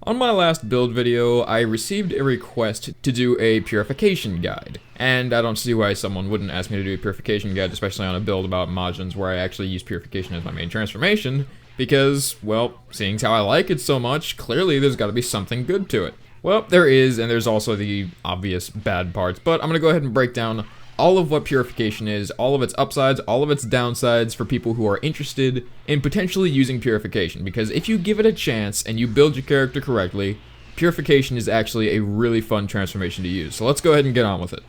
On my last build video, I received a request to do a purification guide, and I don't see why someone wouldn't ask me to do a purification guide, especially on a build about Majins where I actually use purification as my main transformation, because, well, seeing as how I like it so much, clearly there's gotta be something good to it. Well, there is, and there's also the obvious bad parts, but I'm gonna go ahead and break down all of what purification is, all of its upsides, all of its downsides for people who are interested in potentially using purification, because if you give it a chance and you build your character correctly, purification is actually a really fun transformation to use. So let's go ahead and get on with it.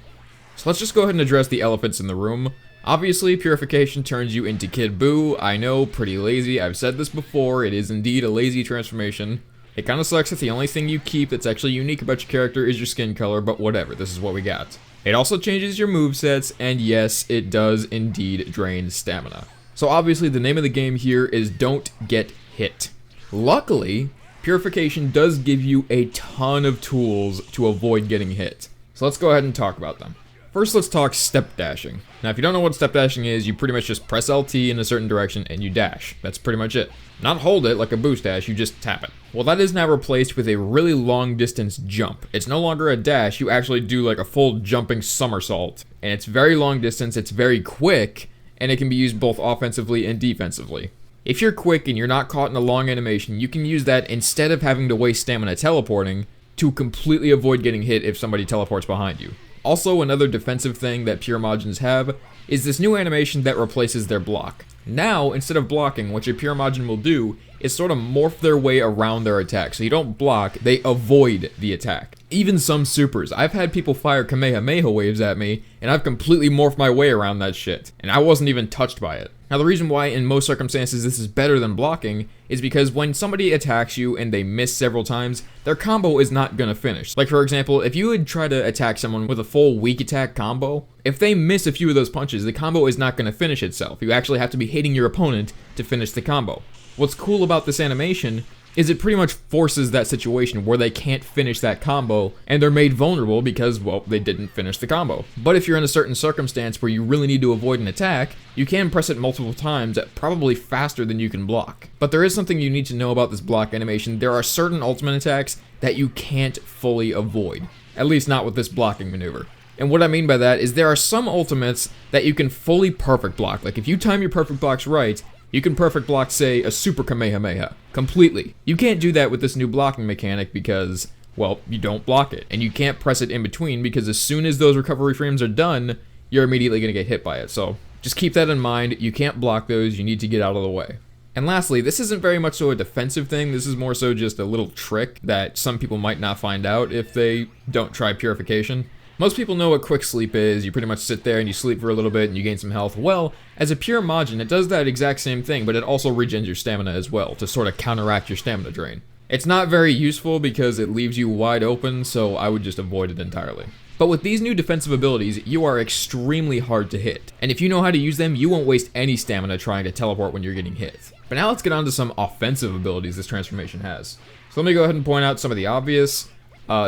So let's just go ahead and address the elephants in the room. Obviously, purification turns you into Kid Buu. I know, pretty lazy. I've said this before, it is indeed a lazy transformation. It kinda sucks that the only thing you keep that's actually unique about your character is your skin color, but whatever, this is what we got. It also changes your movesets, and yes, it does indeed drain stamina. So obviously the name of the game here is don't get hit. Luckily, purification does give you a ton of tools to avoid getting hit. So let's go ahead and talk about them. First, let's talk step dashing. Now, if you don't know what step dashing is, you pretty much just press LT in a certain direction and you dash. That's pretty much it. Not hold it like a boost dash, you just tap it. Well, that is now replaced with a really long distance jump. It's no longer a dash, you actually do like a full jumping somersault. And it's very long distance, it's very quick, and it can be used both offensively and defensively. If you're quick and you're not caught in a long animation, you can use that instead of having to waste stamina teleporting to completely avoid getting hit if somebody teleports behind you. Also, another defensive thing that pure Majins have is this new animation that replaces their block. Now, instead of blocking, what your pure Majin will do is sort of morph their way around their attack. So you don't block, they avoid the attack. Even some supers. I've had people fire Kamehameha waves at me, and I've completely morphed my way around that shit. And I wasn't even touched by it. Now, the reason why in most circumstances this is better than blocking is because when somebody attacks you and they miss several times, their combo is not gonna finish. Like, for example, if you would try to attack someone with a full weak attack combo, if they miss a few of those punches, the combo is not gonna finish itself. You actually have to be hitting your opponent to finish the combo. What's cool about this animation is it pretty much forces that situation where they can't finish that combo, and they're made vulnerable because, well, they didn't finish the combo. But if you're in a certain circumstance where you really need to avoid an attack, you can press it multiple times, probably faster than you can block. But there is something you need to know about this block animation. There are certain ultimate attacks that you can't fully avoid, at least not with this blocking maneuver. And what I mean by that is there are some ultimates that you can fully perfect block. Like if you time your perfect blocks right, you can perfect block, say, a Super Kamehameha, completely. You can't do that with this new blocking mechanic because, well, you don't block it. And you can't press it in between because as soon as those recovery frames are done, you're immediately going to get hit by it. So just keep that in mind. You can't block those. You need to get out of the way. And lastly, this isn't very much so a defensive thing. This is more so just a little trick that some people might not find out if they don't try purification. Most people know what quick sleep is. You pretty much sit there and you sleep for a little bit and you gain some health. Well, as a pure Majin, it does that exact same thing, but it also regens your stamina as well to sort of counteract your stamina drain. It's not very useful because it leaves you wide open, so I would just avoid it entirely. But with these new defensive abilities, you are extremely hard to hit. And if you know how to use them, you won't waste any stamina trying to teleport when you're getting hit. But now let's get on to some offensive abilities this transformation has. So let me go ahead and point out some of the obvious.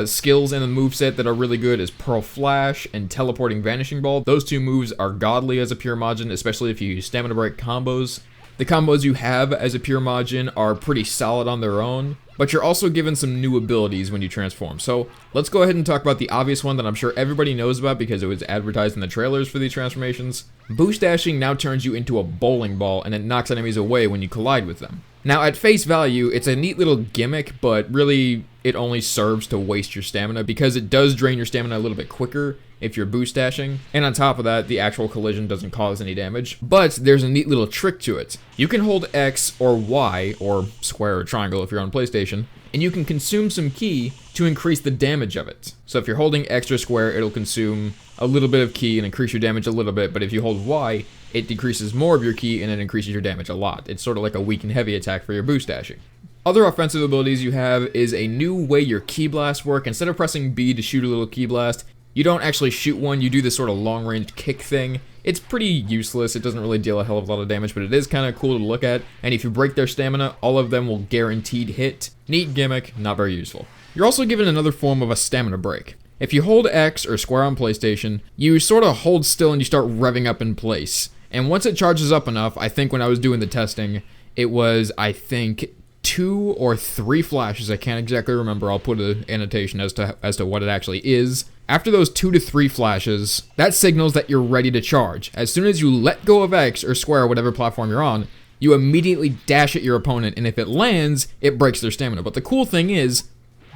Skills in the moveset that are really good is Pearl Flash and Teleporting Vanishing Ball. Those two moves are godly as a pure Majin, especially if you use Stamina Break combos. The combos you have as a pure Majin are pretty solid on their own, but you're also given some new abilities when you transform. So let's go ahead and talk about the obvious one that I'm sure everybody knows about because it was advertised in the trailers for these transformations. Boost dashing now turns you into a bowling ball and it knocks enemies away when you collide with them. Now at face value, it's a neat little gimmick, but really it only serves to waste your stamina because it does drain your stamina a little bit quicker if you're boost dashing. And on top of that, the actual collision doesn't cause any damage. But there's a neat little trick to it. You can hold X or Y, or square or triangle if you're on PlayStation, and you can consume some ki to increase the damage of it. So if you're holding X or square, it'll consume a little bit of ki and increase your damage a little bit, but if you hold Y, it decreases more of your ki and it increases your damage a lot. It's sort of like a weak and heavy attack for your boost dashing. Other offensive abilities you have is a new way your ki blasts work. Instead of pressing B to shoot a little ki blast, you don't actually shoot one, you do this sort of long-range kick thing. It's pretty useless, it doesn't really deal a hell of a lot of damage, but it is kind of cool to look at, and if you break their stamina, all of them will guaranteed hit. Neat gimmick, not very useful. You're also given another form of a stamina break. If you hold X or square on PlayStation, you sort of hold still and you start revving up in place. And once it charges up enough, I think when I was doing the testing, it was, I think, 2 or 3 flashes, I can't exactly remember, I'll put an annotation as to what it actually is. After those 2 to 3 flashes, that signals that you're ready to charge. As soon as you let go of X or square, whatever platform you're on, you immediately dash at your opponent, and if it lands, it breaks their stamina. But the cool thing is,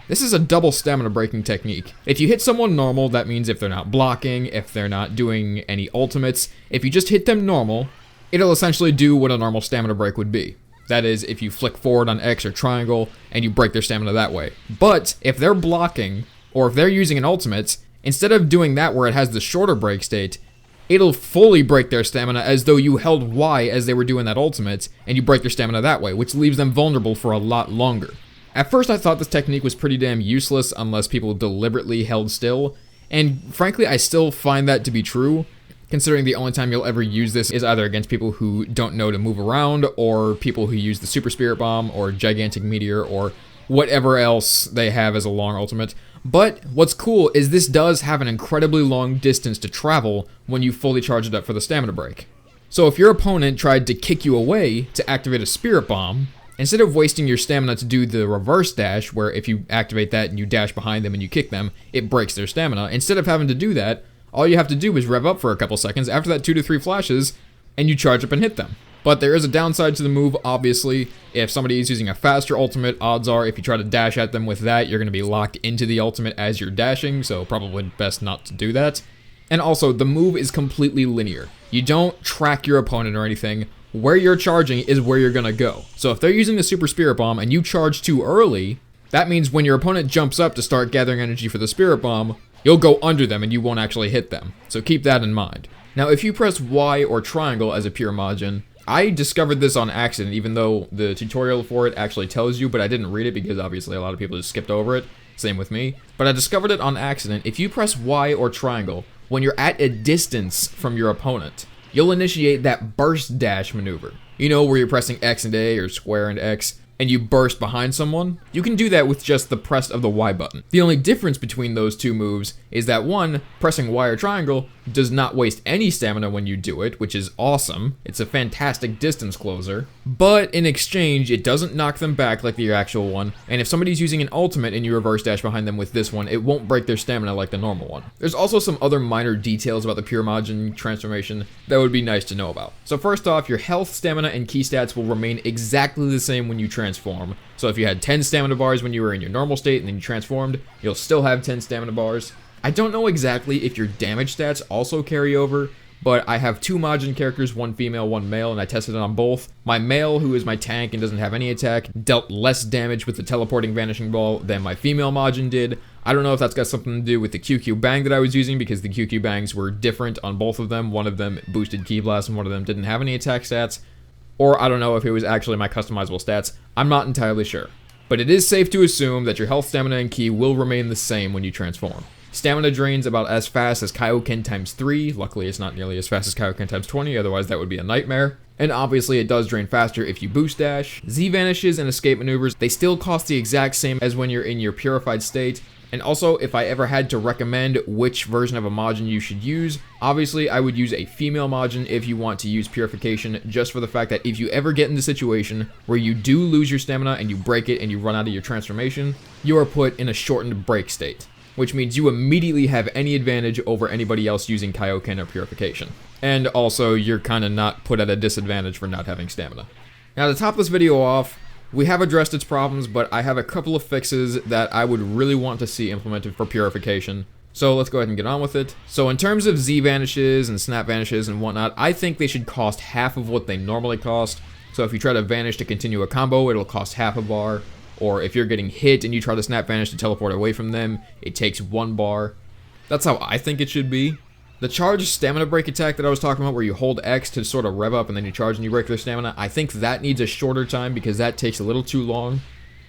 this is a double stamina breaking technique. If you hit someone normal, that means if they're not blocking, if they're not doing any ultimates, if you just hit them normal, it'll essentially do what a normal stamina break would be. That is, if you flick forward on X or triangle, and you break their stamina that way. But if they're blocking, or if they're using an ultimate, instead of doing that where it has the shorter break state, it'll fully break their stamina as though you held Y as they were doing that ultimate, and you break their stamina that way, which leaves them vulnerable for a lot longer. At first I thought this technique was pretty damn useless unless people deliberately held still, and frankly I still find that to be true, considering the only time you'll ever use this is either against people who don't know to move around, or people who use the Super Spirit Bomb, or Gigantic Meteor, or whatever else they have as a long ultimate. But what's cool is this does have an incredibly long distance to travel when you fully charge it up for the stamina break. So if your opponent tried to kick you away to activate a Spirit Bomb, instead of wasting your stamina to do the reverse dash, where if you activate that and you dash behind them and you kick them, it breaks their stamina, instead of having to do that, all you have to do is rev up for a couple seconds after that 2 to 3 flashes, and you charge up and hit them. But there is a downside to the move, obviously. If somebody is using a faster ultimate, odds are if you try to dash at them with that, you're going to be locked into the ultimate as you're dashing, so probably best not to do that. And also, the move is completely linear. You don't track your opponent or anything. Where you're charging is where you're going to go. So if they're using the Super Spirit Bomb and you charge too early, that means when your opponent jumps up to start gathering energy for the Spirit Bomb, you'll go under them and you won't actually hit them. So keep that in mind. Now, if you press Y or triangle as a pure Majin, I discovered this on accident, even though the tutorial for it actually tells you, but I didn't read it because obviously a lot of people just skipped over it. Same with me. But I discovered it on accident. If you press Y or triangle, when you're at a distance from your opponent, you'll initiate that burst dash maneuver. You know, where you're pressing X and A or square and X, and you burst behind someone? You can do that with just the press of the Y button. The only difference between those two moves is that one, pressing Y or triangle, does not waste any stamina when you do it, which is awesome. It's a fantastic distance closer. But in exchange, it doesn't knock them back like the actual one, and if somebody's using an ultimate and you reverse dash behind them with this one, it won't break their stamina like the normal one. There's also some other minor details about the Pure Majin transformation that would be nice to know about. So first off, your health, stamina, and ki stats will remain exactly the same when you transform. So if you had 10 stamina bars when you were in your normal state and then you transformed, you'll still have 10 stamina bars. I don't know exactly if your damage stats also carry over, but I have 2 Majin characters, one female, one male, and I tested it on both. My male, who is my tank and doesn't have any attack, dealt less damage with the teleporting vanishing ball than my female Majin did. I don't know if that's got something to do with the QQ bang that I was using, because the QQ bangs were different on both of them. One of them boosted Ki Blast and one of them didn't have any attack stats. Or I don't know if it was actually my customizable stats. I'm not entirely sure. But it is safe to assume that your health, stamina, and ki will remain the same when you transform. Stamina drains about as fast as Kaioken times 3. Luckily, it's not nearly as fast as Kaioken times 20, otherwise that would be a nightmare. And obviously, it does drain faster if you boost dash. Z vanishes and escape maneuvers, they still cost the exact same as when you're in your purified state. And also, if I ever had to recommend which version of a Majin you should use, obviously I would use a female Majin if you want to use Purification, just for the fact that if you ever get in the situation where you do lose your stamina and you break it and you run out of your transformation, you are put in a shortened break state, which means you immediately have any advantage over anybody else using Kaioken or Purification. And also, you're kind of not put at a disadvantage for not having stamina. Now, to top this video off, we have addressed its problems, but I have a couple of fixes that I would really want to see implemented for Purification. So let's go ahead and get on with it. So in terms of Z vanishes and snap vanishes and whatnot, I think they should cost half of what they normally cost. So if you try to vanish to continue a combo, it'll cost half a bar. Or if you're getting hit and you try to snap vanish to teleport away from them, it takes 1 bar. That's how I think it should be. The charged stamina break attack that I was talking about, where you hold X to sort of rev up and then you charge and you break their stamina, I think that needs a shorter time because that takes a little too long.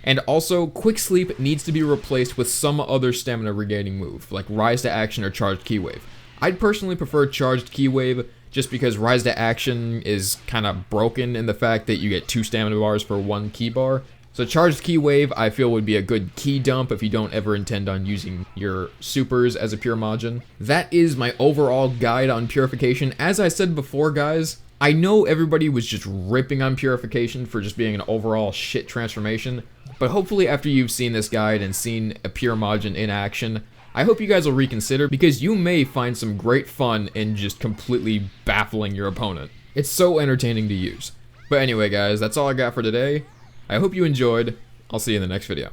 And also, Quick Sleep needs to be replaced with some other stamina regaining move, like Rise to Action or Charged Ki Wave. I'd personally prefer Charged Ki Wave just because Rise to Action is kind of broken in the fact that you get 2 stamina bars for 1 ki bar. So Charged Ki Wave, I feel, would be a good ki dump if you don't ever intend on using your supers as a pure Majin. That is my overall guide on Purification. As I said before, guys, I know everybody was just ripping on Purification for just being an overall shit transformation, but hopefully after you've seen this guide and seen a Pure Majin in action, I hope you guys will reconsider, because you may find some great fun in just completely baffling your opponent. It's so entertaining to use. But anyway guys, that's all I got for today. I hope you enjoyed. I'll see you in the next video.